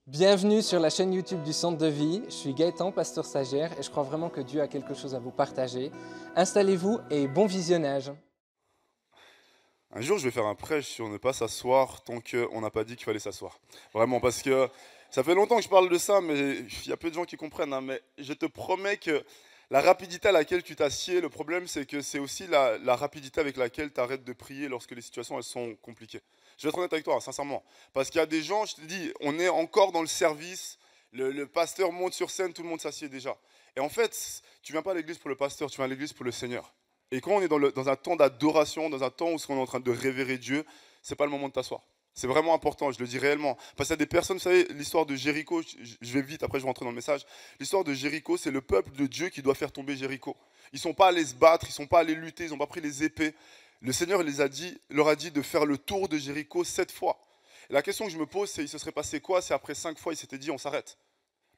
Bienvenue sur la chaîne YouTube du Centre de Vie. Je suis Gaëtan, pasteur stagiaire, et je crois vraiment que Dieu a quelque chose à vous partager. Installez-vous et bon visionnage. Un jour, je vais faire un prêche sur ne pas s'asseoir tant qu'on n'a pas dit qu'il fallait s'asseoir. Vraiment, parce que ça fait longtemps que je parle de ça, mais il y a peu de gens qui comprennent, hein, mais je te promets que la rapidité à laquelle tu t'assieds, le problème, c'est que c'est aussi la rapidité avec laquelle tu arrêtes de prier lorsque les situations elles sont compliquées. Je vais être honnête avec toi, hein, sincèrement. Parce qu'il y a des gens, je te dis, on est encore dans le service, le pasteur monte sur scène, tout le monde s'assied déjà. Et en fait, tu viens pas à l'église pour le pasteur, tu viens à l'église pour le Seigneur. Et quand on est dans un temps d'adoration, dans un temps où on est en train de révérer Dieu, c'est pas le moment de t'asseoir. C'est vraiment important, je le dis réellement. Parce qu'il y a des personnes, vous savez, l'histoire de Jéricho, je vais vite, après je vais rentrer dans le message. L'histoire de Jéricho, c'est le peuple de Dieu qui doit faire tomber Jéricho. Ils ne sont pas allés se battre, ils ne sont pas allés lutter, ils n'ont pas pris les épées. Le Seigneur leur a dit de faire le tour de Jéricho 7 fois. Et la question que je me pose, c'est il se serait passé quoi si après 5 fois, il s'était dit on s'arrête?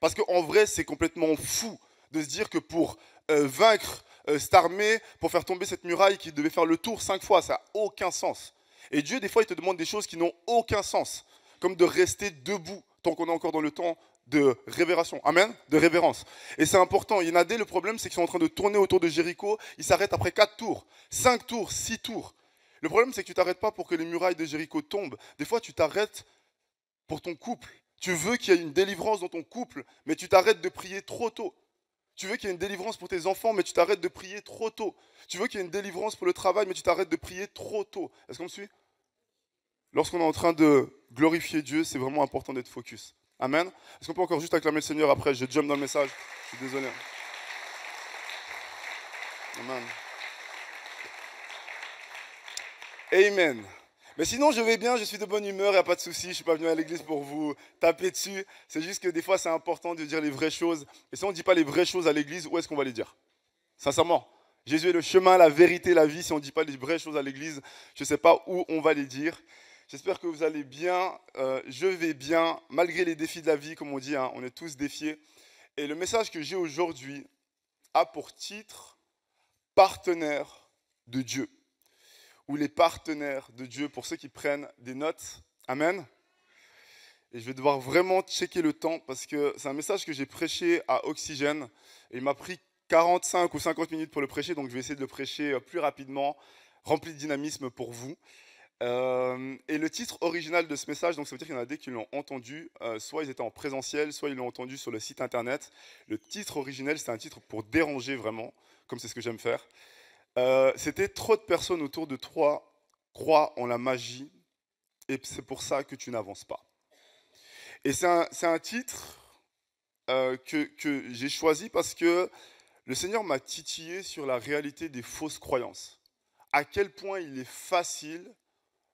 Parce qu'en vrai, c'est complètement fou de se dire que pour vaincre cette armée, pour faire tomber cette muraille qui devait faire le tour 5 fois, ça n'a aucun sens. Et Dieu, des fois, il te demande des choses qui n'ont aucun sens, comme de rester debout tant qu'on est encore dans le temps de révération. Amen. De révérence. Et c'est important. Il y en a des, le problème, c'est qu'ils sont en train de tourner autour de Jéricho. Ils s'arrêtent après 4 tours, 5 tours, 6 tours. Le problème, c'est que tu t'arrêtes pas pour que les murailles de Jéricho tombent. Des fois, tu t'arrêtes pour ton couple. Tu veux qu'il y ait une délivrance dans ton couple, mais tu t'arrêtes de prier trop tôt. Tu veux qu'il y ait une délivrance pour tes enfants, mais tu t'arrêtes de prier trop tôt. Tu veux qu'il y ait une délivrance pour le travail, mais tu t'arrêtes de prier trop tôt. Est-ce qu'on me suit? Lorsqu'on est en train de glorifier Dieu, c'est vraiment important d'être focus. Amen. Est-ce qu'on peut encore juste acclamer le Seigneur après? Je jump dans le message. Je suis désolé. Amen. Amen. Mais sinon, je vais bien, je suis de bonne humeur, il n'y a pas de souci, je ne suis pas venu à l'église pour vous taper dessus. C'est juste que des fois, c'est important de dire les vraies choses. Et si on ne dit pas les vraies choses à l'église, où est-ce qu'on va les dire? Sincèrement, Jésus est le chemin, la vérité, la vie. Si on ne dit pas les vraies choses à l'église, je ne sais pas où on va les dire. J'espère que vous allez bien. Je vais bien, malgré les défis de la vie, comme on dit, hein, on est tous défiés. Et le message que j'ai aujourd'hui a pour titre Partenaire de Dieu, ou les partenaires de Dieu, pour ceux qui prennent des notes. Amen. Et je vais devoir vraiment checker le temps parce que c'est un message que j'ai prêché à Oxygène. Et il m'a pris 45 ou 50 minutes pour le prêcher, donc je vais essayer de le prêcher plus rapidement, rempli de dynamisme pour vous. Et le titre original de ce message, donc ça veut dire qu'il y en a des qui l'ont entendu, soit ils étaient en présentiel, soit ils l'ont entendu sur le site internet. Le titre originel, c'était un titre pour déranger vraiment, comme c'est ce que j'aime faire. C'était trop de personnes autour de toi croient en la magie et c'est pour ça que tu n'avances pas. Et c'est un titre que j'ai choisi parce que le Seigneur m'a titillé sur la réalité des fausses croyances. À quel point il est facile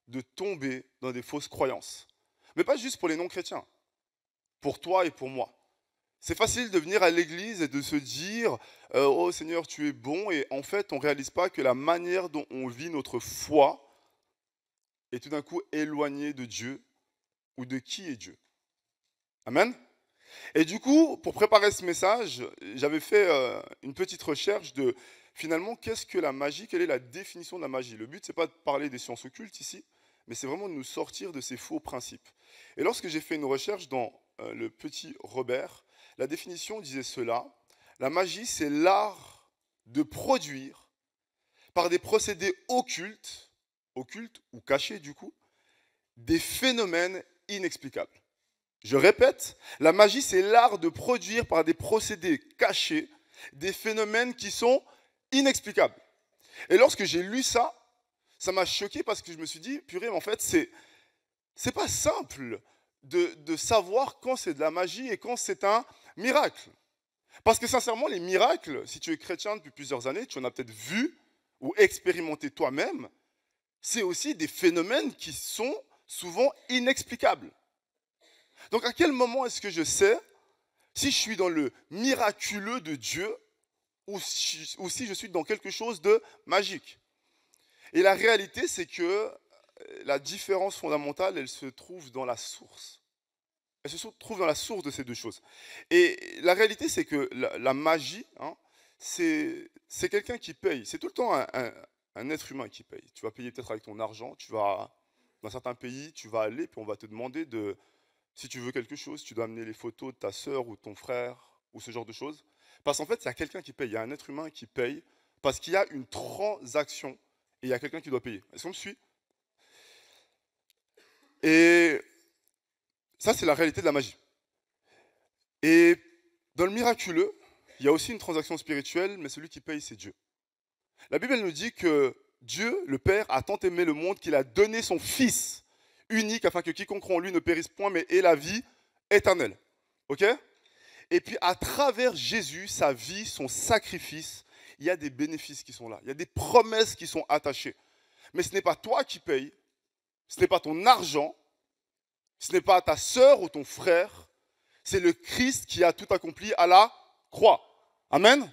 de tomber dans des fausses croyances. Mais pas juste pour les non-chrétiens, pour toi et pour moi. C'est facile de venir à l'église et de se dire oh Seigneur, tu es bon, et en fait, on ne réalise pas que la manière dont on vit notre foi est tout d'un coup éloignée de Dieu ou de qui est Dieu. Amen. Et du coup, pour préparer ce message, j'avais fait une petite recherche de finalement qu'est-ce que la magie, quelle est la définition de la magie. Le but, c'est pas de parler des sciences occultes ici, mais c'est vraiment de nous sortir de ces faux principes. Et lorsque j'ai fait une recherche dans le petit Robert, la définition disait cela: la magie, c'est l'art de produire par des procédés occultes, occultes ou cachés du coup, des phénomènes inexplicables. Je répète, la magie, c'est l'art de produire par des procédés cachés des phénomènes qui sont inexplicables. Et lorsque j'ai lu ça, ça m'a choqué parce que je me suis dit, purée, mais en fait, c'est pas simple de savoir quand c'est de la magie et quand c'est un miracle. Parce que sincèrement, les miracles, si tu es chrétien depuis plusieurs années, tu en as peut-être vu ou expérimenté toi-même, c'est aussi des phénomènes qui sont souvent inexplicables. Donc à quel moment est-ce que je sais si je suis dans le miraculeux de Dieu ou si je suis dans quelque chose de magique? Et la réalité, c'est que la différence fondamentale, elle se trouve dans la source. Elle se trouve dans la source de ces deux choses. Et la réalité, c'est que la magie, hein, c'est quelqu'un qui paye. C'est tout le temps un être humain qui paye. Tu vas payer peut-être avec ton argent, tu vas, dans certains pays, tu vas aller, puis on va te demander Si tu veux quelque chose, tu dois amener les photos de ta sœur ou de ton frère ou ce genre de choses. Parce qu'en fait, il y a quelqu'un qui paye, il y a un être humain qui paye parce qu'il y a une transaction et il y a quelqu'un qui doit payer. Est-ce qu'on me suit? Et ça, c'est la réalité de la magie. Et dans le miraculeux, il y a aussi une transaction spirituelle, mais celui qui paye, c'est Dieu. La Bible elle nous dit que Dieu, le Père, a tant aimé le monde qu'il a donné son Fils unique afin que quiconque croit en lui ne périsse point, mais ait la vie éternelle. Ok? Et puis à travers Jésus, sa vie, son sacrifice, il y a des bénéfices qui sont là. Il y a des promesses qui sont attachées. Mais ce n'est pas toi qui payes, ce n'est pas ton argent, ce n'est pas ta sœur ou ton frère, c'est le Christ qui a tout accompli à la croix. Amen.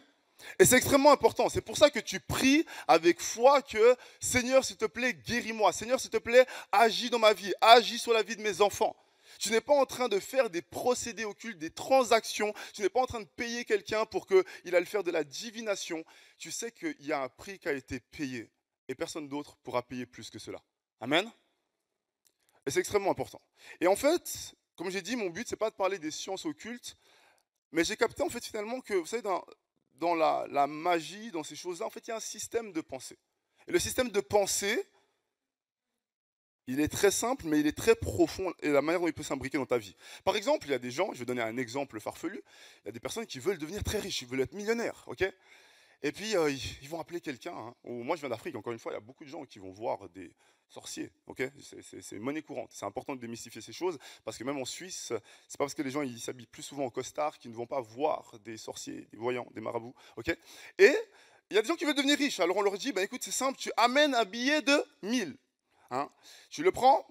Et c'est extrêmement important. C'est pour ça que tu pries avec foi que Seigneur, s'il te plaît, guéris-moi. Seigneur, s'il te plaît, agis dans ma vie, agis sur la vie de mes enfants. Tu n'es pas en train de faire des procédés occultes, des transactions. Tu n'es pas en train de payer quelqu'un pour qu'il aille faire de la divination. Tu sais qu'il y a un prix qui a été payé et personne d'autre pourra payer plus que cela. Amen. Et c'est extrêmement important. Et en fait, comme j'ai dit, mon but, ce n'est pas de parler des sciences occultes, mais j'ai capté en fait finalement que, vous savez, dans la magie, dans ces choses-là, en fait, il y a un système de pensée. Et le système de pensée, il est très simple, mais il est très profond, et la manière dont il peut s'imbriquer dans ta vie. Par exemple, il y a des gens, je vais donner un exemple farfelu, il y a des personnes qui veulent devenir très riches, ils veulent être millionnaires, ok? Et puis, ils vont appeler quelqu'un, hein. Moi je viens d'Afrique, encore une fois, il y a beaucoup de gens qui vont voir des sorciers, ok? C'est monnaie courante, c'est important de démystifier ces choses, parce que même en Suisse, c'est pas parce que les gens ils s'habillent plus souvent en costard qu'ils ne vont pas voir des sorciers, des voyants, des marabouts, ok? Et il y a des gens qui veulent devenir riches, alors on leur dit, bah, écoute, c'est simple, tu amènes un billet de 1000, hein? Tu le prends,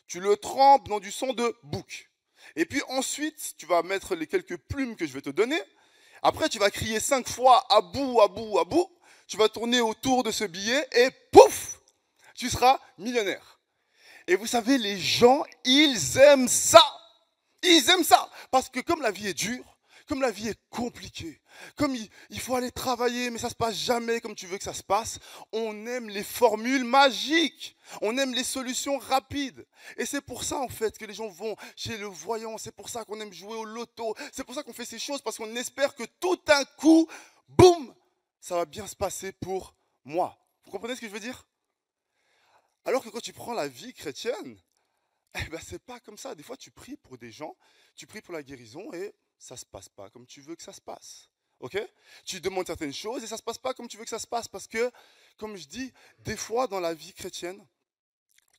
tu le trempes dans du sang de bouc, et puis ensuite, tu vas mettre les quelques plumes que je vais te donner. Après, tu vas crier 5 fois à bout, à bout, à bout. Tu vas tourner autour de ce billet et pouf, tu seras millionnaire. Et vous savez, les gens, ils aiment ça. Ils aiment ça. Parce que comme la vie est dure, comme la vie est compliquée, comme il faut aller travailler, mais ça ne se passe jamais comme tu veux que ça se passe, on aime les formules magiques. On aime les solutions rapides. Et c'est pour ça, en fait, que les gens vont chez le voyant. C'est pour ça qu'on aime jouer au loto. C'est pour ça qu'on fait ces choses, parce qu'on espère que tout d'un coup, boum, ça va bien se passer pour moi. Vous comprenez ce que je veux dire? Alors que quand tu prends la vie chrétienne, eh ben, c'est pas comme ça. Des fois, tu pries pour des gens, tu pries pour la guérison et ça se passe pas comme tu veux que ça se passe. Ok? Tu demandes certaines choses et ça se passe pas comme tu veux que ça se passe parce que, comme je dis, des fois dans la vie chrétienne,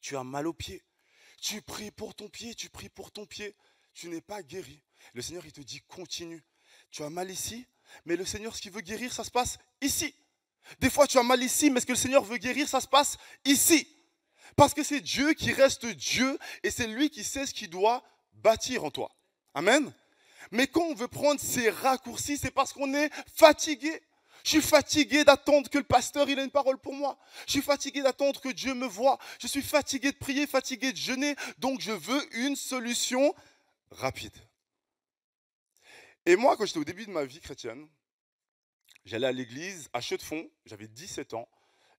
tu as mal au pied. Tu pries pour ton pied, tu pries pour ton pied. Tu n'es pas guéri. Le Seigneur, il te dit, continue. Tu as mal ici, mais le Seigneur, ce qu'il veut guérir, ça se passe ici. Des fois, tu as mal ici, mais ce que le Seigneur veut guérir, ça se passe ici. Parce que c'est Dieu qui reste Dieu et c'est lui qui sait ce qu'il doit bâtir en toi. Amen. Mais quand on veut prendre ces raccourcis, c'est parce qu'on est fatigué. Je suis fatigué d'attendre que le pasteur il ait une parole pour moi. Je suis fatigué d'attendre que Dieu me voie. Je suis fatigué de prier, fatigué de jeûner. Donc je veux une solution rapide. Et moi, quand j'étais au début de ma vie chrétienne, j'allais à l'église à Chaux-de-Fonds, j'avais 17 ans.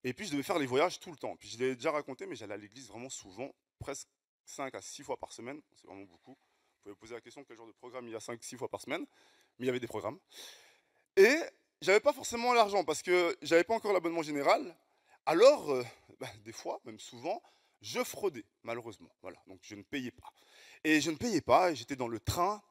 Et puis je devais faire les voyages tout le temps. Puis je l'ai déjà raconté, mais j'allais à l'église vraiment souvent, presque 5 à 6 fois par semaine. C'est vraiment beaucoup. Vous pouvez poser la question quel genre de programme il y a 5-6 fois par semaine. Mais il y avait des programmes. Et j'avais pas forcément l'argent parce que j'avais pas encore l'abonnement général. Alors, des fois, même souvent, je fraudais, malheureusement. Voilà, donc je ne payais pas. Et je ne payais pas, et j'étais dans le train,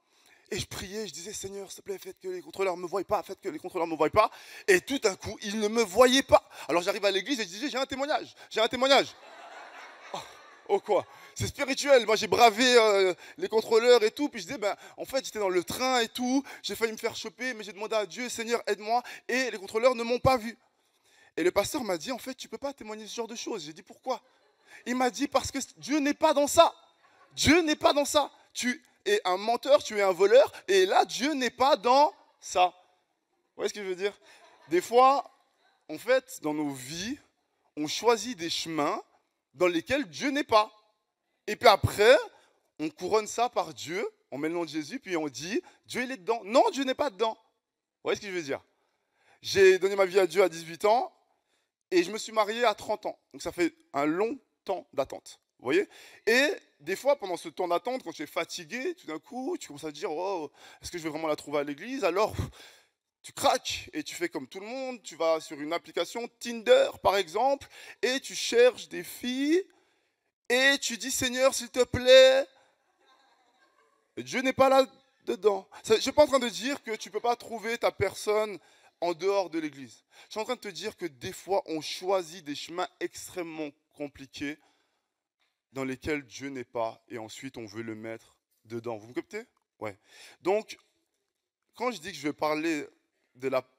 et je priais, je disais, Seigneur, s'il te plaît, faites que les contrôleurs ne me voient pas, faites que les contrôleurs ne me voient pas. Et tout d'un coup, ils ne me voyaient pas. Alors j'arrive à l'église et je disais, j'ai un témoignage, j'ai un témoignage. Oh quoi? C'est spirituel. Moi, j'ai bravé les contrôleurs et tout. Puis je disais, en fait, j'étais dans le train et tout. J'ai failli me faire choper, mais j'ai demandé à Dieu, Seigneur, aide-moi. Et les contrôleurs ne m'ont pas vu. Et le pasteur m'a dit, en fait, tu ne peux pas témoigner ce genre de choses. J'ai dit, pourquoi? Il m'a dit, parce que Dieu n'est pas dans ça. Dieu n'est pas dans ça. Tu es un menteur, tu es un voleur. Et là, Dieu n'est pas dans ça. Vous voyez ce que je veux dire? Des fois, en fait, dans nos vies, on choisit des chemins dans lesquels Dieu n'est pas. Et puis après, on couronne ça par Dieu, on met le nom de Jésus, puis on dit, Dieu il est dedans. Non, Dieu n'est pas dedans. Vous voyez ce que je veux dire? J'ai donné ma vie à Dieu à 18 ans, et je me suis marié à 30 ans. Donc ça fait un long temps d'attente. Vous voyez? Et des fois, pendant ce temps d'attente, quand tu es fatigué, tout d'un coup, tu commences à te dire, oh, est-ce que je vais vraiment la trouver à l'église? Alors, tu craques et tu fais comme tout le monde, tu vas sur une application Tinder, par exemple, et tu cherches des filles, et tu dis, Seigneur, s'il te plaît, Dieu n'est pas là dedans. Je ne suis pas en train de dire que tu ne peux pas trouver ta personne en dehors de l'église. Je suis en train de te dire que des fois, on choisit des chemins extrêmement compliqués dans lesquels Dieu n'est pas, et ensuite on veut le mettre dedans. Vous me captez? Ouais. Donc, quand je dis que je vais parler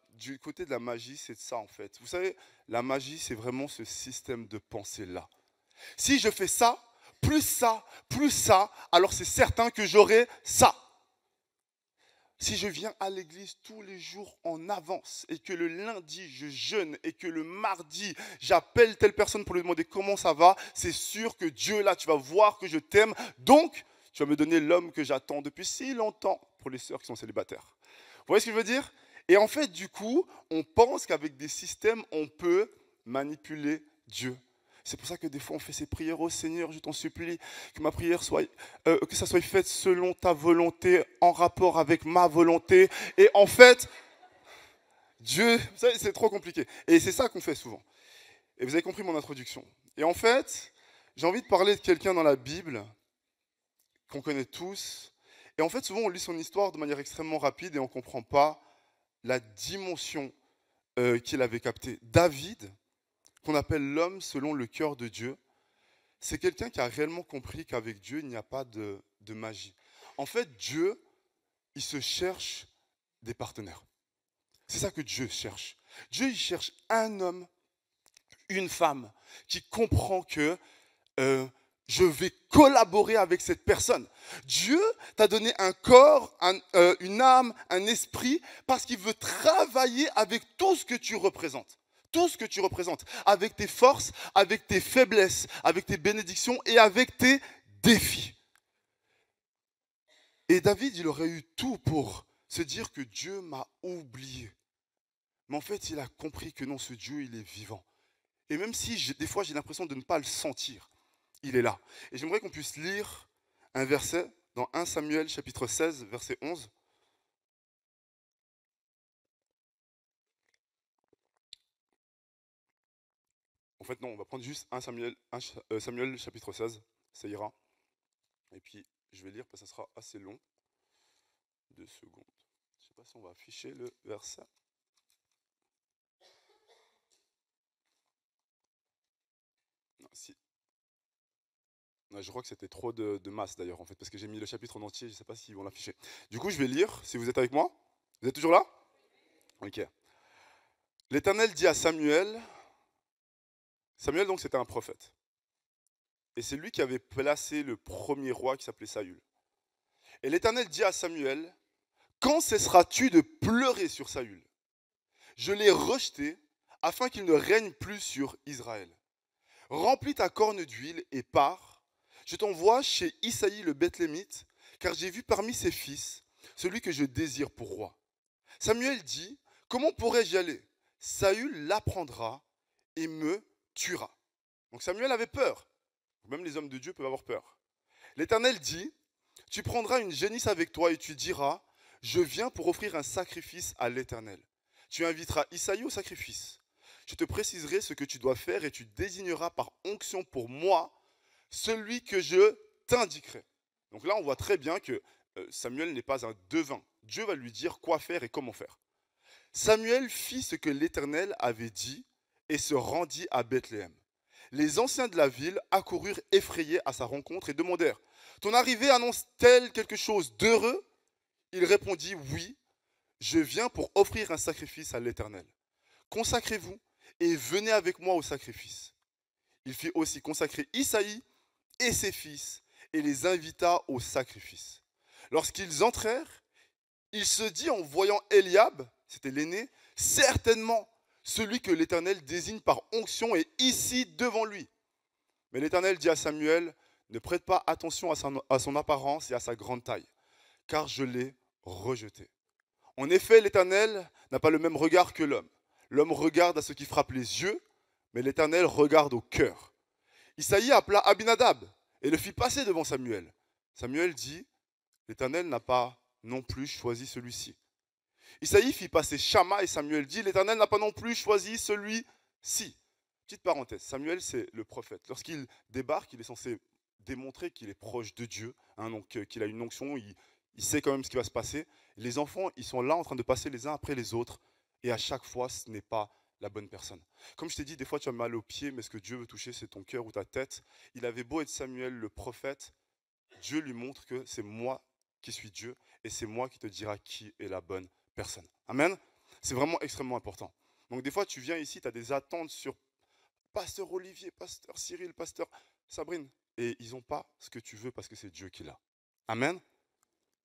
du côté de la magie, c'est de ça en fait. Vous savez, la magie, c'est vraiment ce système de pensée-là. Si je fais ça, plus ça, alors c'est certain que j'aurai ça. Si je viens à l'église tous les jours en avance et que le lundi je jeûne et que le mardi j'appelle telle personne pour lui demander comment ça va, c'est sûr que Dieu là, tu vas voir que je t'aime. Donc, tu vas me donner l'homme que j'attends depuis si longtemps pour les sœurs qui sont célibataires. Vous voyez ce que je veux dire? Et en fait, du coup, on pense qu'avec des systèmes, on peut manipuler Dieu. C'est pour ça que des fois on fait ces prières au Seigneur, je t'en supplie, que ma prière soit, que ça soit fait selon ta volonté, en rapport avec ma volonté. Et en fait, Dieu, vous savez, c'est trop compliqué. Et c'est ça qu'on fait souvent. Et vous avez compris mon introduction. Et en fait, j'ai envie de parler de quelqu'un dans la Bible qu'on connaît tous. Et en fait, souvent on lit son histoire de manière extrêmement rapide et on ne comprend pas la dimension qu'il avait captée. David, qu'on appelle l'homme selon le cœur de Dieu, c'est quelqu'un qui a réellement compris qu'avec Dieu, il n'y a pas de magie. En fait, Dieu, il se cherche des partenaires. C'est ça que Dieu cherche. Dieu, il cherche un homme, une femme, qui comprend que je vais collaborer avec cette personne. Dieu t'a donné un corps, une âme, un esprit, parce qu'il veut travailler avec tout ce que tu représentes. Tout ce que tu représentes, avec tes forces, avec tes faiblesses, avec tes bénédictions et avec tes défis. Et David, il aurait eu tout pour se dire que Dieu m'a oublié. Mais en fait, il a compris que non, ce Dieu, il est vivant. Et même si des fois j'ai l'impression de ne pas le sentir, il est là. Et j'aimerais qu'on puisse lire un verset dans 1 Samuel chapitre 16, verset 11. En fait, non, on va prendre juste 1 Samuel chapitre 16, ça ira. Et puis, je vais lire parce que ça sera assez long. 2 secondes. Je ne sais pas si on va afficher le verset. Non, si. Non, je crois que c'était trop de masse d'ailleurs, en fait, parce que j'ai mis le chapitre en entier, je ne sais pas s'ils vont l'afficher. Du coup, je vais lire, si vous êtes avec moi. Vous êtes toujours là? Ok. L'Éternel dit à Samuel, Samuel donc c'était un prophète. Et c'est lui qui avait placé le premier roi qui s'appelait Saül. Et l'Éternel dit à Samuel, quand cesseras-tu de pleurer sur Saül? Je l'ai rejeté afin qu'il ne règne plus sur Israël. Remplis ta corne d'huile et pars. Je t'envoie chez Isaïe le Bethlémite, car j'ai vu parmi ses fils celui que je désire pour roi. Samuel dit, comment pourrais-je y aller? Saül l'apprendra et me tuera. Donc Samuel avait peur. Même les hommes de Dieu peuvent avoir peur. L'Éternel dit, tu prendras une génisse avec toi et tu diras, je viens pour offrir un sacrifice à l'Éternel. Tu inviteras Isaïe au sacrifice. Je te préciserai ce que tu dois faire et tu désigneras par onction pour moi celui que je t'indiquerai. Donc là, on voit très bien que Samuel n'est pas un devin. Dieu va lui dire quoi faire et comment faire. Samuel fit ce que l'Éternel avait dit et se rendit à Bethléem. Les anciens de la ville accoururent effrayés à sa rencontre et demandèrent, ton arrivée annonce-t-elle quelque chose d'heureux? Il répondit, oui, je viens pour offrir un sacrifice à l'Éternel. Consacrez-vous et venez avec moi au sacrifice. Il fit aussi consacrer Isaïe et ses fils et les invita au sacrifice. Lorsqu'ils entrèrent, il se dit en voyant Eliab, c'était l'aîné, certainement celui que l'Éternel désigne par onction est ici devant lui. Mais l'Éternel dit à Samuel, ne prête pas attention à son apparence et à sa grande taille, car je l'ai rejeté. En effet, l'Éternel n'a pas le même regard que l'homme. L'homme regarde à ce qui frappe les yeux, mais l'Éternel regarde au cœur. Isaïe appela Abinadab et le fit passer devant Samuel. Samuel dit, l'Éternel n'a pas non plus choisi celui-ci. Isaïe fit passer Shama et Samuel dit, l'Éternel n'a pas non plus choisi celui-ci. Petite parenthèse, Samuel c'est le prophète. Lorsqu'il débarque, il est censé démontrer qu'il est proche de Dieu, hein, donc qu'il a une onction, il sait quand même ce qui va se passer. Les enfants, ils sont là en train de passer les uns après les autres, et à chaque fois, ce n'est pas la bonne personne. Comme je t'ai dit, des fois tu as mal au pied, mais ce que Dieu veut toucher, c'est ton cœur ou ta tête. Il avait beau être Samuel le prophète, Dieu lui montre que c'est moi qui suis Dieu, et c'est moi qui te dira qui est la bonne personne. Amen. C'est vraiment extrêmement important. Donc des fois, tu viens ici, tu as des attentes sur Pasteur Olivier, Pasteur Cyril, Pasteur Sabrine, et ils n'ont pas ce que tu veux parce que c'est Dieu qui l'a. Amen.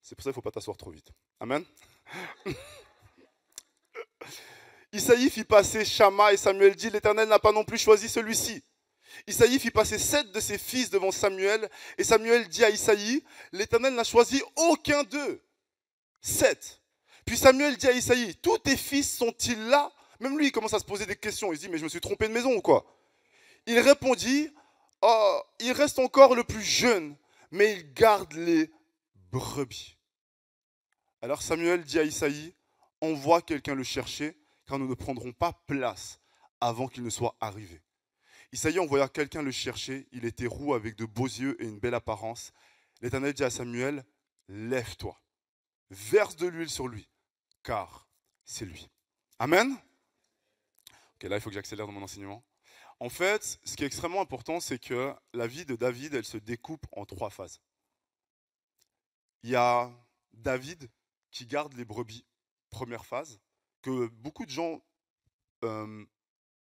C'est pour ça qu'il ne faut pas t'asseoir trop vite. Amen. Isaïe fit passer Shama et Samuel dit, l'Éternel n'a pas non plus choisi celui-ci. Isaïe fit passer 7 de ses fils devant Samuel, et Samuel dit à Isaïe, l'Éternel n'a choisi aucun d'eux. 7. Puis Samuel dit à Isaïe, tous tes fils sont-ils là? Même lui, il commence à se poser des questions. Il se dit, mais je me suis trompé de maison ou quoi? Il répondit, oh, il reste encore le plus jeune, mais il garde les brebis. Alors Samuel dit à Isaïe, envoie quelqu'un le chercher, car nous ne prendrons pas place avant qu'il ne soit arrivé. Isaïe envoya quelqu'un le chercher, il était roux avec de beaux yeux et une belle apparence. L'Éternel dit à Samuel, lève-toi, verse de l'huile sur lui, car c'est lui. Amen. Ok, là il faut que j'accélère dans mon enseignement. En fait, ce qui est extrêmement important, c'est que la vie de David, elle se découpe en 3 phases. Il y a David qui garde les brebis, première phase, que beaucoup de gens ne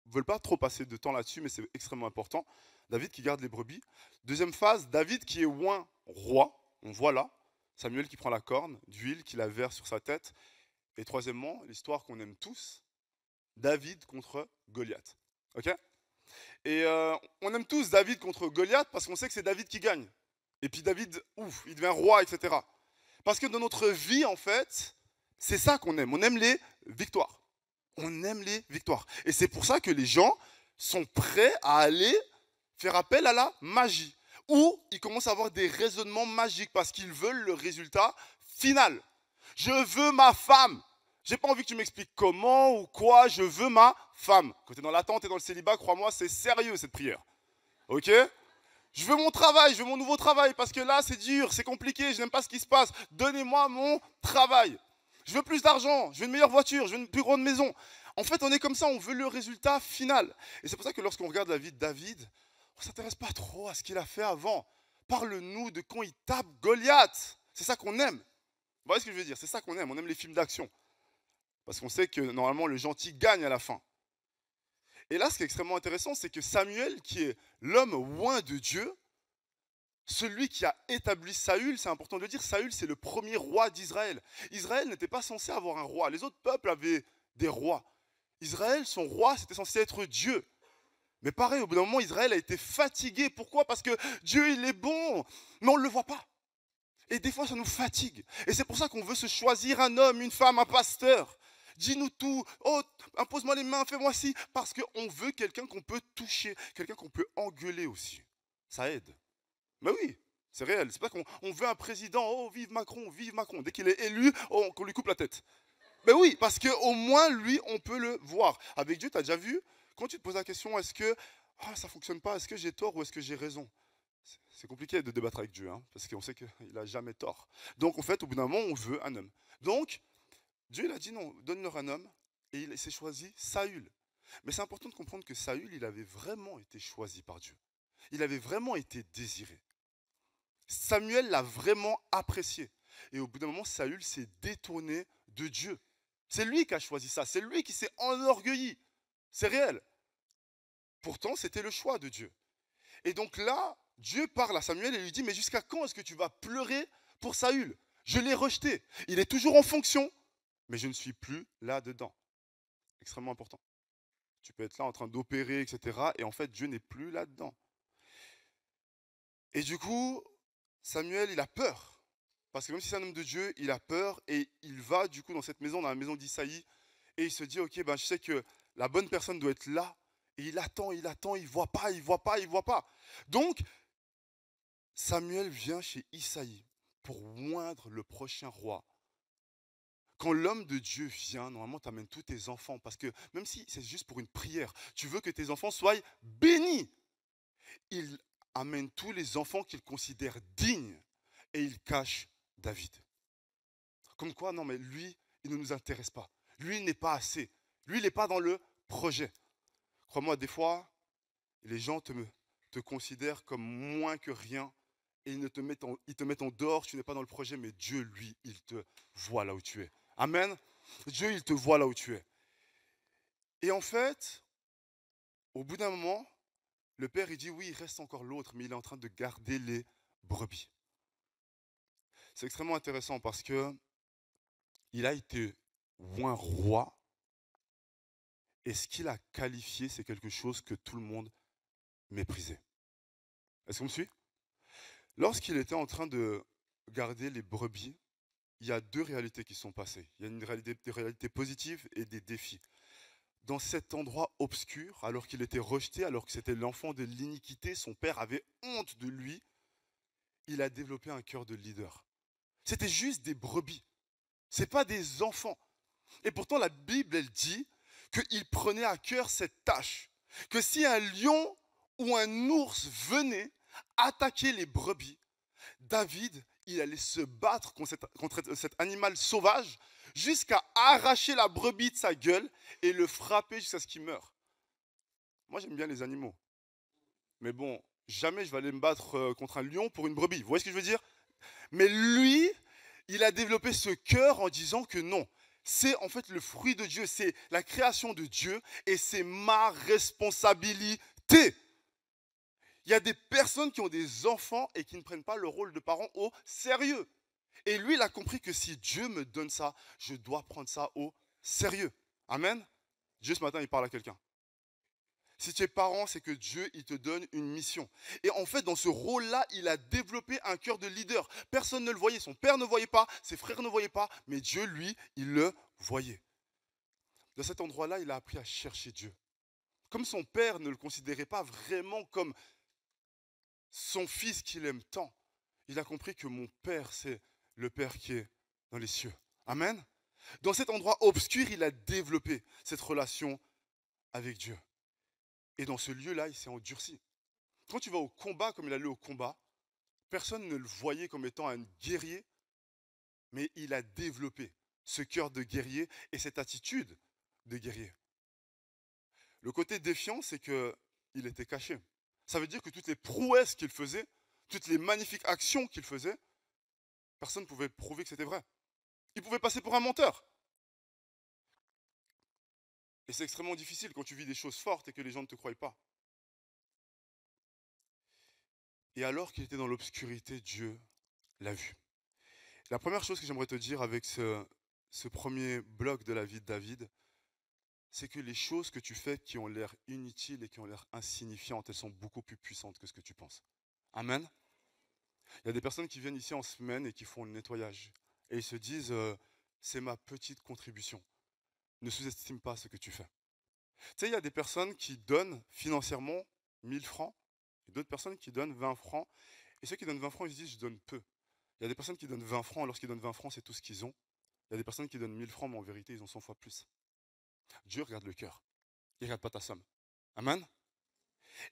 veulent pas trop passer de temps là-dessus, mais c'est extrêmement important. David qui garde les brebis. Deuxième phase, David qui est oint roi, on voit là, Samuel qui prend la corne, d'huile, qui la verse sur sa tête. Et troisièmement, l'histoire qu'on aime tous, David contre Goliath. Ok ? Et on aime tous David contre Goliath parce qu'on sait que c'est David qui gagne. Et puis David, ouf, il devient roi, etc. Parce que dans notre vie, en fait, c'est ça qu'on aime. On aime les victoires. On aime les victoires. Et c'est pour ça que les gens sont prêts à aller faire appel à la magie. Ou ils commencent à avoir des raisonnements magiques parce qu'ils veulent le résultat final. Je veux ma femme. J'ai pas envie que tu m'expliques comment ou quoi, je veux ma femme. Quand tu es dans l'attente et dans le célibat, crois-moi, c'est sérieux cette prière. Ok ? Je veux mon travail, je veux mon nouveau travail, parce que là, c'est dur, c'est compliqué, je n'aime pas ce qui se passe. Donnez-moi mon travail. Je veux plus d'argent, je veux une meilleure voiture, je veux une plus grande maison. En fait, on est comme ça, on veut le résultat final. Et c'est pour ça que lorsqu'on regarde la vie de David, on ne s'intéresse pas trop à ce qu'il a fait avant. Parle-nous de quand il tape Goliath. C'est ça qu'on aime. Vous voyez ce que je veux dire? C'est ça qu'on aime, on aime les films d'action. Parce qu'on sait que normalement, le gentil gagne à la fin. Et là, ce qui est extrêmement intéressant, c'est que Samuel, qui est l'homme oint de Dieu, celui qui a établi Saül, c'est important de le dire, Saül, c'est le premier roi d'Israël. Israël n'était pas censé avoir un roi. Les autres peuples avaient des rois. Israël, son roi, c'était censé être Dieu. Mais pareil, au bout d'un moment, Israël a été fatigué. Pourquoi? Parce que Dieu, il est bon, mais on ne le voit pas. Et des fois, ça nous fatigue. Et c'est pour ça qu'on veut se choisir un homme, une femme, un pasteur. Dis-nous tout. Oh, impose-moi les mains, fais-moi ci. Parce qu'on veut quelqu'un qu'on peut toucher, quelqu'un qu'on peut engueuler aussi. Ça aide. Mais oui, c'est réel. C'est pas qu'on veut un président. Oh, vive Macron, vive Macron. Dès qu'il est élu, oh, qu'on lui coupe la tête. Mais oui, parce qu'au moins, lui, on peut le voir. Avec Dieu, tu as déjà vu, quand tu te poses la question, est-ce que ça ne fonctionne pas? Est-ce que j'ai tort ou est-ce que j'ai raison? C'est compliqué de débattre avec Dieu, hein, parce qu'on sait qu'il n'a jamais tort. Donc, en fait, au bout d'un moment, on veut un homme. Donc, Dieu, il a dit non, donne-leur un homme, et il s'est choisi Saül. Mais c'est important de comprendre que Saül, il avait vraiment été choisi par Dieu. Il avait vraiment été désiré. Samuel l'a vraiment apprécié. Et au bout d'un moment, Saül s'est détourné de Dieu. C'est lui qui a choisi ça. C'est lui qui s'est enorgueilli. C'est réel. Pourtant, c'était le choix de Dieu. Et donc là, Dieu parle à Samuel et lui dit, mais jusqu'à quand est-ce que tu vas pleurer pour Saül? Je l'ai rejeté. Il est toujours en fonction, mais je ne suis plus là-dedans. Extrêmement important. Tu peux être là en train d'opérer, etc. Et en fait, Dieu n'est plus là-dedans. Et du coup, Samuel, il a peur. Parce que même si c'est un homme de Dieu, il a peur et il va du coup dans cette maison, dans la maison d'Isaïe, et il se dit, ok, je sais que la bonne personne doit être là, Et il attend, il voit pas, il voit pas, il voit pas. Donc, Samuel vient chez Isaïe pour oindre le prochain roi. Quand l'homme de Dieu vient, normalement, tu amènes tous tes enfants. Parce que même si c'est juste pour une prière, tu veux que tes enfants soient bénis. Il amène tous les enfants qu'il considère dignes et il cache David. Comme quoi, non, mais lui, il ne nous intéresse pas. Lui, il n'est pas assez. Lui, il n'est pas dans le projet. Crois-moi, des fois, les gens te considèrent comme moins que rien et ils te mettent en dehors, tu n'es pas dans le projet, mais Dieu, lui, il te voit là où tu es. Amen. Dieu, il te voit là où tu es. Et en fait, au bout d'un moment, le père, il dit, oui, il reste encore l'autre, mais il est en train de garder les brebis. C'est extrêmement intéressant parce que il a été oint roi et ce qu'il a qualifié, c'est quelque chose que tout le monde méprisait. Est-ce qu'on me suit? Lorsqu'il était en train de garder les brebis, il y a deux réalités qui sont passées. Il y a des réalités positives et des défis. Dans cet endroit obscur, alors qu'il était rejeté, alors que c'était l'enfant de l'iniquité, son père avait honte de lui, il a développé un cœur de leader. C'était juste des brebis. Ce n'est pas des enfants. Et pourtant, la Bible, elle dit qu'il prenait à cœur cette tâche. Que si un lion ou un ours venait attaquer les brebis, David, il allait se battre contre cet animal sauvage jusqu'à arracher la brebis de sa gueule et le frapper jusqu'à ce qu'il meure. Moi, j'aime bien les animaux. Mais bon, jamais je vais aller me battre contre un lion pour une brebis. Vous voyez ce que je veux dire? Mais lui, il a développé ce cœur en disant que non, c'est en fait le fruit de Dieu, c'est la création de Dieu et c'est ma responsabilité. Il y a des personnes qui ont des enfants et qui ne prennent pas le rôle de parents au sérieux. Et lui, il a compris que si Dieu me donne ça, je dois prendre ça au sérieux. Amen. Dieu, ce matin, il parle à quelqu'un. Si tu es parent, c'est que Dieu, il te donne une mission. Et en fait, dans ce rôle-là, il a développé un cœur de leader. Personne ne le voyait, son père ne voyait pas, ses frères ne voyaient pas, mais Dieu, lui, il le voyait. Dans cet endroit-là, il a appris à chercher Dieu. Comme son père ne le considérait pas vraiment comme son fils qu'il aime tant, il a compris que mon père, c'est le père qui est dans les cieux. Amen. Dans cet endroit obscur, il a développé cette relation avec Dieu. Et dans ce lieu-là, il s'est endurci. Quand tu vas au combat, comme il allait au combat, personne ne le voyait comme étant un guerrier, mais il a développé ce cœur de guerrier et cette attitude de guerrier. Le côté défiant, c'est qu'il était caché. Ça veut dire que toutes les prouesses qu'il faisait, toutes les magnifiques actions qu'il faisait, personne ne pouvait prouver que c'était vrai. Il pouvait passer pour un menteur. Et c'est extrêmement difficile quand tu vis des choses fortes et que les gens ne te croient pas. Et alors qu'il était dans l'obscurité, Dieu l'a vu. La première chose que j'aimerais te dire avec ce premier bloc de la vie de David, c'est que les choses que tu fais qui ont l'air inutiles et qui ont l'air insignifiantes, elles sont beaucoup plus puissantes que ce que tu penses. Amen. Il y a des personnes qui viennent ici en semaine et qui font le nettoyage. Et ils se disent, c'est ma petite contribution. Ne sous-estime pas ce que tu fais. Tu sais, il y a des personnes qui donnent financièrement 1000 francs, et d'autres personnes qui donnent 20 francs. Et ceux qui donnent 20 francs, ils se disent, je donne peu. Il y a des personnes qui donnent 20 francs, lorsqu'ils donnent 20 francs, c'est tout ce qu'ils ont. Il y a des personnes qui donnent 1000 francs, mais en vérité, ils ont 100 fois plus. Dieu regarde le cœur. Il ne regarde pas ta somme. Amen.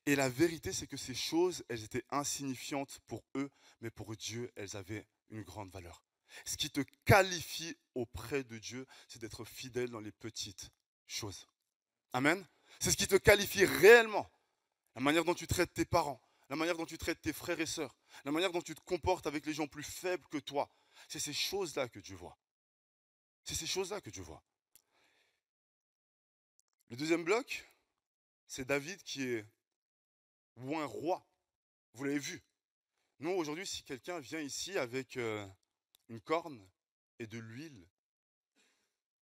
Et la vérité, c'est que ces choses, elles étaient insignifiantes pour eux, mais pour Dieu, elles avaient une grande valeur. Ce qui te qualifie auprès de Dieu, c'est d'être fidèle dans les petites choses. Amen. C'est ce qui te qualifie réellement. La manière dont tu traites tes parents, la manière dont tu traites tes frères et sœurs, la manière dont tu te comportes avec les gens plus faibles que toi. C'est ces choses-là que Dieu voit. C'est ces choses-là que Dieu voit. Le deuxième bloc, c'est David qui est ou un roi. Vous l'avez vu. Nous, aujourd'hui, si quelqu'un vient ici avec une corne et de l'huile,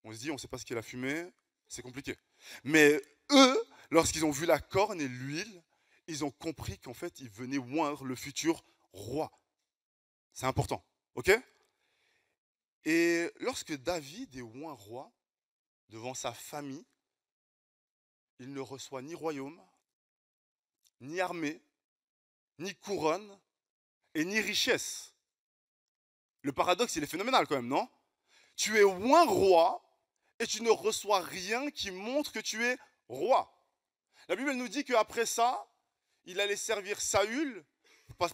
on se dit, on ne sait pas ce qu'est la fumée, c'est compliqué. Mais eux, lorsqu'ils ont vu la corne et l'huile, ils ont compris qu'en fait, ils venaient oindre le futur roi. C'est important, ok? Et lorsque David est oint roi, devant sa famille, il ne reçoit ni royaume, ni armée, ni couronne et ni richesse. Le paradoxe, il est phénoménal quand même, non? Tu es oint roi et tu ne reçois rien qui montre que tu es roi. La Bible elle nous dit qu'après ça, il allait servir Saül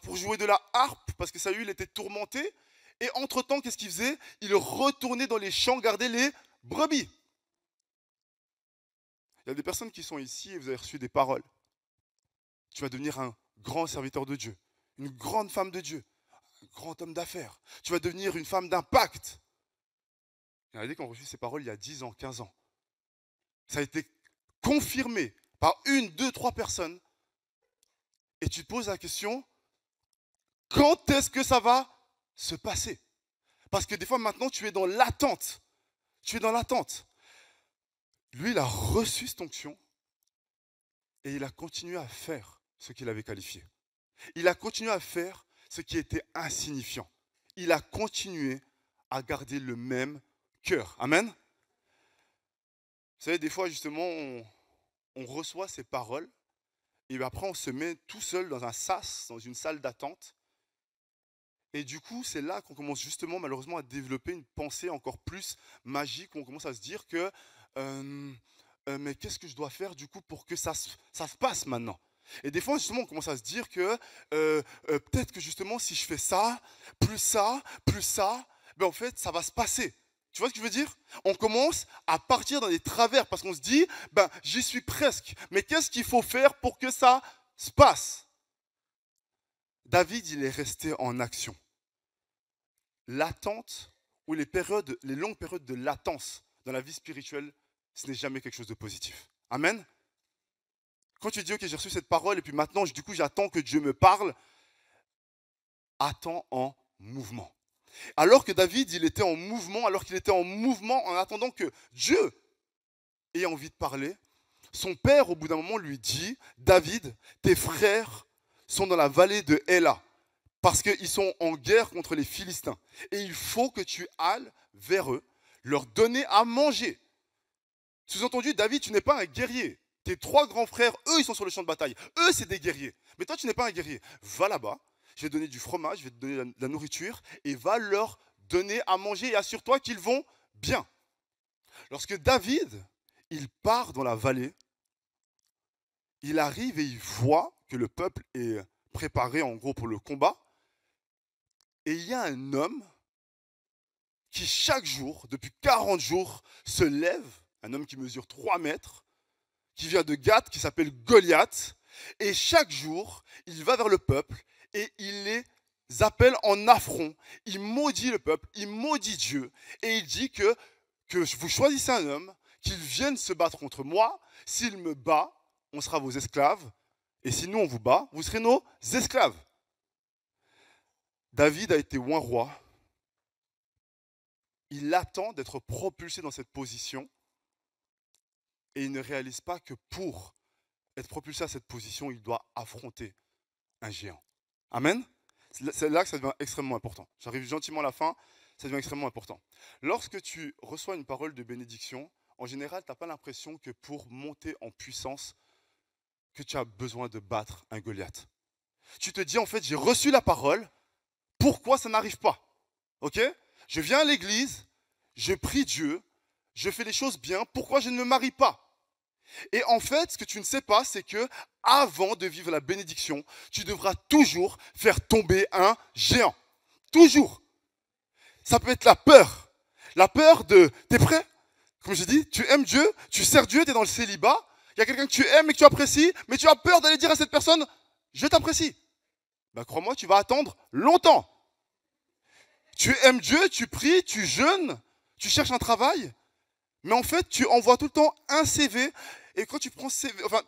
pour jouer de la harpe, parce que Saül était tourmenté. Et entre-temps, qu'est-ce qu'il faisait? Il retournait dans les champs garder les brebis. Il y a des personnes qui sont ici et vous avez reçu des paroles. Tu vas devenir un grand serviteur de Dieu, une grande femme de Dieu, un grand homme d'affaires. Tu vas devenir une femme d'impact. Il y en a des qui ont reçu ces paroles il y a 10 ans, 15 ans. Ça a été confirmé par 1, 2, 3 personnes. Et tu te poses la question, quand est-ce que ça va se passer? Parce que des fois maintenant tu es dans l'attente. Tu es dans l'attente. Lui, il a reçu cette onction et il a continué à faire ce qu'il avait qualifié. Il a continué à faire ce qui était insignifiant. Il a continué à garder le même cœur. Amen. Vous savez, des fois, justement, on reçoit ces paroles et après, on se met tout seul dans un sas, dans une salle d'attente. Et du coup, c'est là qu'on commence justement, malheureusement, à développer une pensée encore plus magique. On commence à se dire que mais qu'est-ce que je dois faire du coup pour que ça se passe maintenant? Et des fois, justement, on commence à se dire que peut-être que justement, si je fais ça, ben en fait, ça va se passer. Tu vois ce que je veux dire? On commence à partir dans des travers parce qu'on se dit, ben j'y suis presque. Mais qu'est-ce qu'il faut faire pour que ça se passe? David, il est resté en action. L'attente ou les longues périodes de latence dans la vie spirituelle, ce n'est jamais quelque chose de positif. Amen. Quand tu dis, ok, j'ai reçu cette parole et puis maintenant, du coup, j'attends que Dieu me parle, attends en mouvement. Alors que David, il était en mouvement, en attendant que Dieu ait envie de parler, son père, au bout d'un moment, lui dit, David, tes frères sont dans la vallée de Éla, parce qu'ils sont en guerre contre les Philistins. Et il faut que tu ailles vers eux, leur donner à manger. Sous-entendu, David, tu n'es pas un guerrier. Tes 3 grands frères, eux, ils sont sur le champ de bataille. Eux, c'est des guerriers. Mais toi, tu n'es pas un guerrier. Va là-bas, je vais te donner du fromage, je vais te donner de la nourriture, et va leur donner à manger, et assure-toi qu'ils vont bien. Lorsque David, il part dans la vallée, il arrive et il voit que le peuple est préparé en gros pour le combat. Et il y a un homme qui chaque jour, depuis 40 jours, se lève, un homme qui mesure 3 mètres, qui vient de Gath, qui s'appelle Goliath, et chaque jour, il va vers le peuple et il les appelle en affront. Il maudit le peuple, il maudit Dieu, et il dit que vous choisissez un homme, qu'il vienne se battre contre moi, s'il me bat, on sera vos esclaves, et si nous on vous bat, vous serez nos esclaves. David a été oint roi. Il attend d'être propulsé dans cette position et il ne réalise pas que pour être propulsé à cette position, il doit affronter un géant. Amen. C'est là que ça devient extrêmement important. J'arrive gentiment à la fin, ça devient extrêmement important. Lorsque tu reçois une parole de bénédiction, en général, tu n'as pas l'impression que pour monter en puissance, que tu as besoin de battre un Goliath. Tu te dis, en fait, j'ai reçu la parole, pourquoi ça n'arrive pas? Ok? Je viens à l'église, je prie Dieu, je fais les choses bien, pourquoi je ne me marie pas? Et en fait, ce que tu ne sais pas, c'est que avant de vivre la bénédiction, tu devras toujours faire tomber un géant. Toujours. Ça peut être la peur. La peur de... T'es prêt? Comme je dis, tu aimes Dieu, tu sers Dieu, tu es dans le célibat, il y a quelqu'un que tu aimes et que tu apprécies, mais tu as peur d'aller dire à cette personne, je t'apprécie. Ben, crois-moi, tu vas attendre longtemps. Tu aimes Dieu, tu pries, tu jeûnes, tu cherches un travail, mais en fait, tu envoies tout le temps un CV, et quand tu prends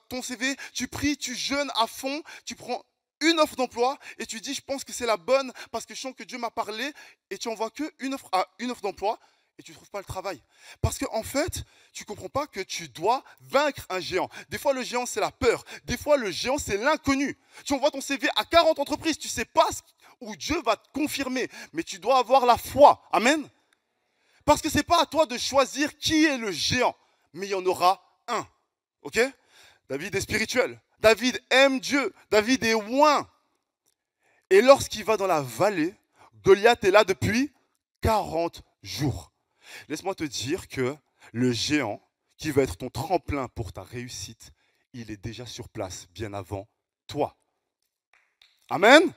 ton CV, tu pries, tu jeûnes à fond, tu prends une offre d'emploi, et tu dis, je pense que c'est la bonne, parce que je sens que Dieu m'a parlé, et tu envoies qu'une offre d'emploi, et tu ne trouves pas le travail. Parce qu'en fait, tu ne comprends pas que tu dois vaincre un géant. Des fois, le géant, c'est la peur. Des fois, le géant, c'est l'inconnu. Tu envoies ton CV à 40 entreprises, tu ne sais pas où Dieu va te confirmer, mais tu dois avoir la foi. Amen. Parce que ce n'est pas à toi de choisir qui est le géant, mais il y en aura un. Ok? David est spirituel. David aime Dieu. David est oint. Et lorsqu'il va dans la vallée, Goliath est là depuis 40 jours. Laisse-moi te dire que le géant qui va être ton tremplin pour ta réussite, il est déjà sur place bien avant toi. Amen.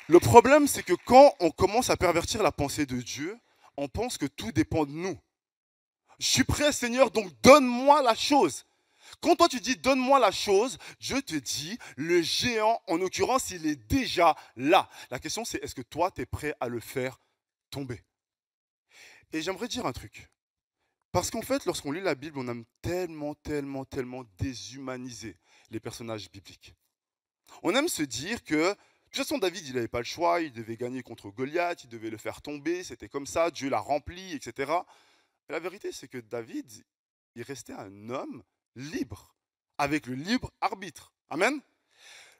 Le problème, c'est que quand on commence à pervertir la pensée de Dieu, on pense que tout dépend de nous. Je suis prêt, Seigneur, donc donne-moi la chose. Quand toi tu dis donne-moi la chose, Dieu te dit le géant, en l'occurrence, il est déjà là. La question c'est est-ce que toi tu es prêt à le faire tomber? Et j'aimerais dire un truc. Parce qu'en fait, lorsqu'on lit la Bible, on aime tellement déshumaniser les personnages bibliques. On aime se dire que, de toute façon, David, il n'avait pas le choix, il devait gagner contre Goliath, il devait le faire tomber, c'était comme ça, Dieu l'a rempli, etc. Et la vérité, c'est que David, il restait un homme libre, avec le libre arbitre. Amen.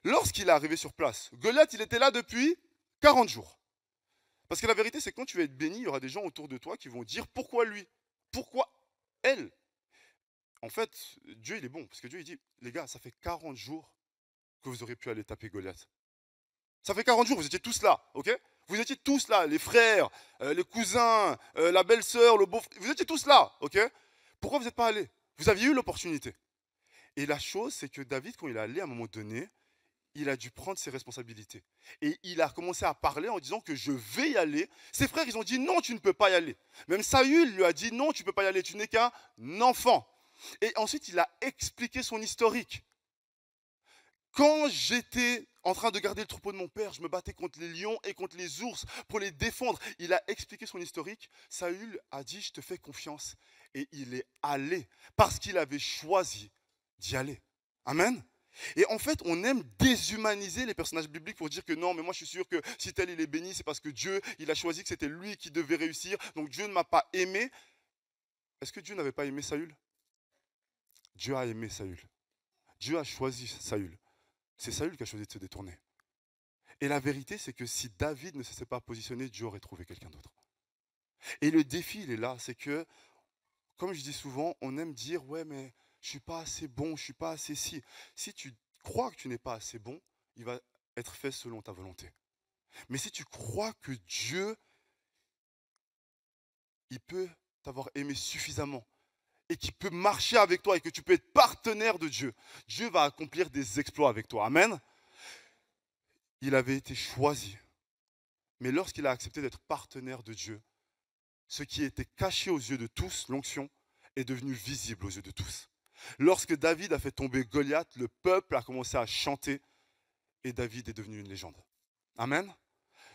Lorsqu'il est arrivé sur place, Goliath, il était là depuis 40 jours. Parce que la vérité, c'est que quand tu vas être béni, il y aura des gens autour de toi qui vont dire pourquoi lui? Pourquoi elle? En fait, Dieu, il est bon. Parce que Dieu, il dit, les gars, ça fait 40 jours que vous auriez pu aller taper Goliath. Ça fait 40 jours, vous étiez tous là, ok? Vous étiez tous là, les frères, les cousins, la belle-sœur, le beau-frère. Vous étiez tous là, ok? Pourquoi vous n'êtes pas allés? Vous aviez eu l'opportunité. Et la chose, c'est que David, quand il est allé à un moment donné, il a dû prendre ses responsabilités. Et il a commencé à parler en disant que je vais y aller. Ses frères, ils ont dit non, tu ne peux pas y aller. Même Saül lui a dit non, tu ne peux pas y aller, tu n'es qu'un enfant. Et ensuite, il a expliqué son historique. Quand j'étais en train de garder le troupeau de mon père, je me battais contre les lions et contre les ours pour les défendre. Il a expliqué son historique. Saül a dit, je te fais confiance. Et il est allé parce qu'il avait choisi d'y aller. Amen. Et en fait, on aime déshumaniser les personnages bibliques pour dire que non, mais moi je suis sûr que si tel il est béni, c'est parce que Dieu, il a choisi que c'était lui qui devait réussir. Donc Dieu ne m'a pas aimé. Est-ce que Dieu n'avait pas aimé Saül? Dieu a aimé Saül. Dieu a choisi Saül. C'est Saül qui a choisi de se détourner. Et la vérité, c'est que si David ne s'était pas positionné, Dieu aurait trouvé quelqu'un d'autre. Et le défi, il est là, c'est que, comme je dis souvent, on aime dire, ouais, mais je ne suis pas assez bon, je ne suis pas assez si. Si tu crois que tu n'es pas assez bon, il va être fait selon ta volonté. Mais si tu crois que Dieu, il peut t'avoir aimé suffisamment et qu'il peut marcher avec toi et que tu peux être partenaire de Dieu, Dieu va accomplir des exploits avec toi. Amen. Il avait été choisi. Mais lorsqu'il a accepté d'être partenaire de Dieu, ce qui était caché aux yeux de tous, l'onction, est devenu visible aux yeux de tous. Lorsque David a fait tomber Goliath, le peuple a commencé à chanter et David est devenu une légende. Amen.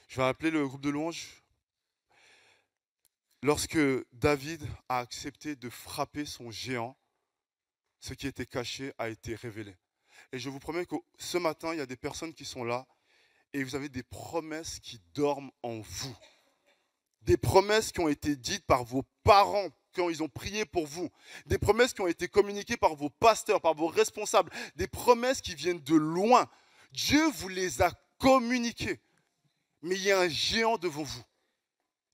Je vais appeler le groupe de louanges. Lorsque David a accepté de frapper son géant, ce qui était caché a été révélé. Et je vous promets que ce matin, il y a des personnes qui sont là et vous avez des promesses qui dorment en vous. Des promesses qui ont été dites par vos parents quand ils ont prié pour vous. Des promesses qui ont été communiquées par vos pasteurs, par vos responsables. Des promesses qui viennent de loin. Dieu vous les a communiquées. Mais il y a un géant devant vous.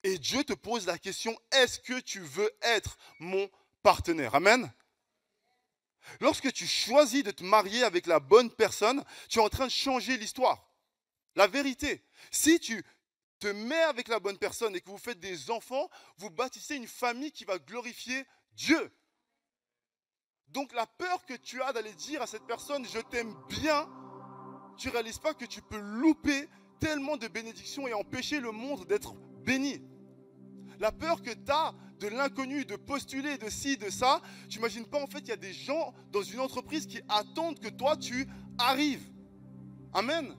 Et Dieu te pose la question, est-ce que tu veux être mon partenaire? Amen. Lorsque tu choisis de te marier avec la bonne personne, tu es en train de changer l'histoire. La vérité. Si tu te mets avec la bonne personne et que vous faites des enfants, vous bâtissez une famille qui va glorifier Dieu. Donc la peur que tu as d'aller dire à cette personne, je t'aime bien, tu ne réalises pas que tu peux louper tellement de bénédictions et empêcher le monde d'être béni. La peur que tu as de l'inconnu, de postuler, de ci, de ça, tu n'imagines pas en fait il y a des gens dans une entreprise qui attendent que toi tu arrives. Amen.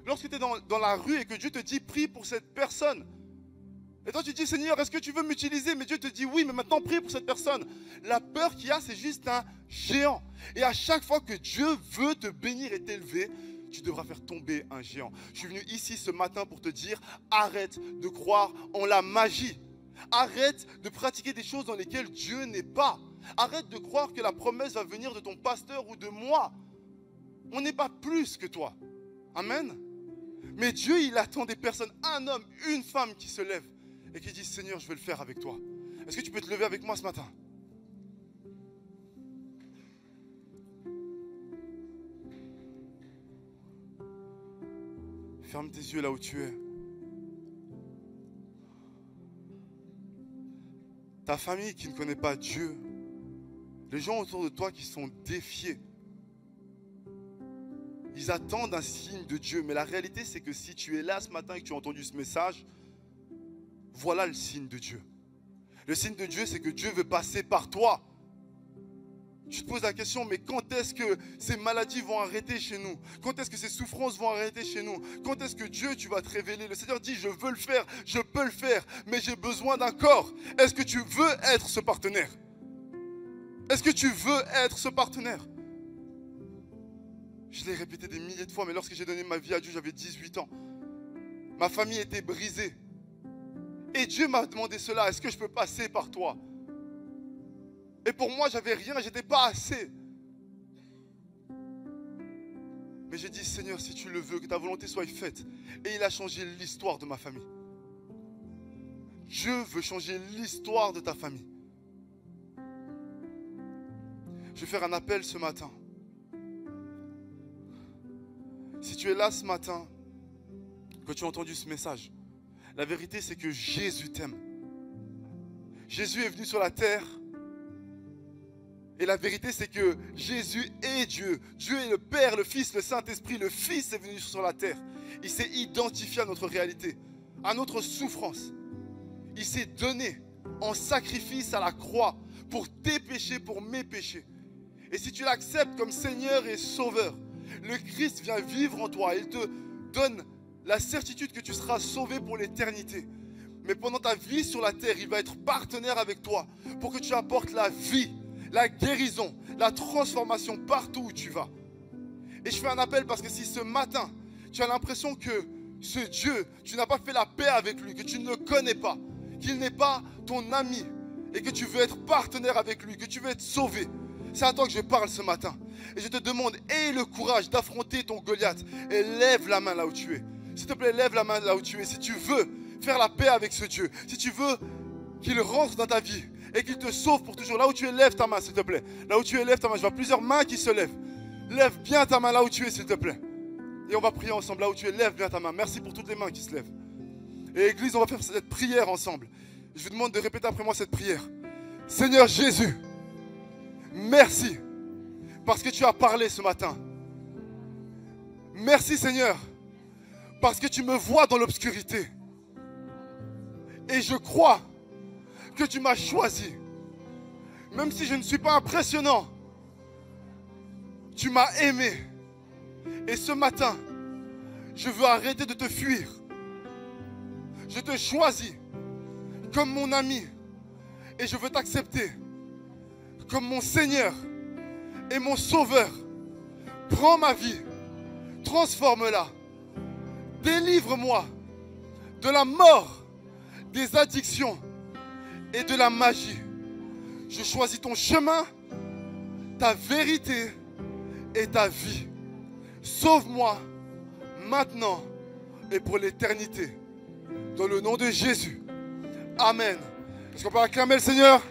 Lorsque tu es dans la rue et que Dieu te dit prie pour cette personne, et toi tu dis Seigneur est-ce que tu veux m'utiliser? Mais Dieu te dit oui, mais maintenant prie pour cette personne. La peur qu'il y a c'est juste un géant. Et à chaque fois que Dieu veut te bénir et t'élever, tu devras faire tomber un géant. Je suis venu ici ce matin pour te dire, arrête de croire en la magie. Arrête de pratiquer des choses dans lesquelles Dieu n'est pas. Arrête de croire que la promesse va venir de ton pasteur ou de moi. On n'est pas plus que toi. Amen. Mais Dieu, il attend des personnes, un homme, une femme qui se lève et qui dit, Seigneur, je veux le faire avec toi. Est-ce que tu peux te lever avec moi ce matin? Ferme tes yeux là où tu es. Ta famille qui ne connaît pas Dieu, les gens autour de toi qui sont défiés, ils attendent un signe de Dieu. Mais la réalité, c'est que si tu es là ce matin et que tu as entendu ce message, voilà le signe de Dieu. Le signe de Dieu, c'est que Dieu veut passer par toi. Tu te poses la question, mais quand est-ce que ces maladies vont arrêter chez nous? Quand est-ce que ces souffrances vont arrêter chez nous? Quand est-ce que Dieu, tu vas te révéler? Le Seigneur dit, je veux le faire, je peux le faire, mais j'ai besoin d'un corps. Est-ce que tu veux être ce partenaire? Est-ce que tu veux être ce partenaire? Je l'ai répété des milliers de fois, mais lorsque j'ai donné ma vie à Dieu, j'avais 18 ans. Ma famille était brisée. Et Dieu m'a demandé cela, est-ce que je peux passer par toi? Et pour moi, j'avais rien, j'étais pas assez. Mais j'ai dit, Seigneur, si tu le veux, que ta volonté soit faite. Et il a changé l'histoire de ma famille. Dieu veut changer l'histoire de ta famille. Je vais faire un appel ce matin. Si tu es là ce matin, que tu as entendu ce message, la vérité c'est que Jésus t'aime. Jésus est venu sur la terre. Et la vérité c'est que Jésus est Dieu. Dieu est le Père, le Fils, le Saint-Esprit. Le Fils est venu sur la terre. Il s'est identifié à notre réalité, à notre souffrance. Il s'est donné en sacrifice à la croix pour tes péchés, pour mes péchés. Et si tu l'acceptes comme Seigneur et Sauveur, le Christ vient vivre en toi. Il te donne la certitude que tu seras sauvé pour l'éternité. Mais pendant ta vie sur la terre, il va être partenaire avec toi pour que tu apportes la vie, la guérison, la transformation partout où tu vas. Et je fais un appel parce que si ce matin, tu as l'impression que ce Dieu, tu n'as pas fait la paix avec lui, que tu ne le connais pas, qu'il n'est pas ton ami et que tu veux être partenaire avec lui, que tu veux être sauvé, c'est à toi que je parle ce matin. Et je te demande, aie le courage d'affronter ton Goliath et lève la main là où tu es. S'il te plaît, lève la main là où tu es. Si tu veux faire la paix avec ce Dieu, si tu veux qu'il rentre dans ta vie et qu'il te sauve pour toujours, là où tu es, lève ta main s'il te plaît. Là où tu es, lève ta main. Je vois plusieurs mains qui se lèvent. Lève bien ta main là où tu es s'il te plaît. Et on va prier ensemble. Là où tu es, lève bien ta main. Merci pour toutes les mains qui se lèvent. Et Église, on va faire cette prière ensemble. Je vous demande de répéter après moi cette prière. Seigneur Jésus, merci parce que tu as parlé ce matin. Merci Seigneur parce que tu me vois dans l'obscurité. Et je crois que tu m'as choisi. Même si je ne suis pas impressionnant, tu m'as aimé. Et ce matin, je veux arrêter de te fuir. Je te choisis comme mon ami. Et je veux t'accepter comme mon Seigneur et mon Sauveur. Prends ma vie, transforme-la. Délivre-moi de la mort, des addictions et de la magie. Je choisis ton chemin, ta vérité et ta vie. Sauve-moi maintenant et pour l'éternité. Dans le nom de Jésus. Amen. Est-ce qu'on peut acclamer le Seigneur?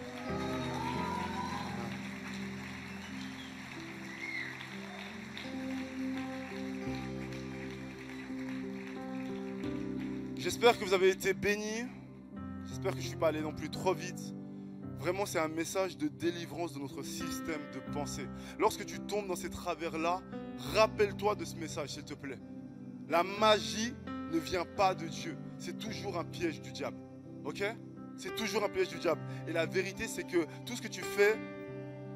J'espère que vous avez été bénis. J'espère que je ne suis pas allé non plus trop vite. Vraiment, c'est un message de délivrance de notre système de pensée. Lorsque tu tombes dans ces travers-là, rappelle-toi de ce message, s'il te plaît. La magie ne vient pas de Dieu. C'est toujours un piège du diable. Ok? C'est toujours un piège du diable. Et la vérité, c'est que tout ce que tu fais,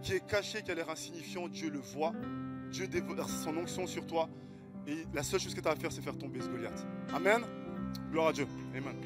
qui est caché, qui a l'air insignifiant, Dieu le voit. Dieu déverse son onction sur toi. Et la seule chose que tu as à faire, c'est faire tomber ce Goliath. Amen. Gloire à Dieu. Amen.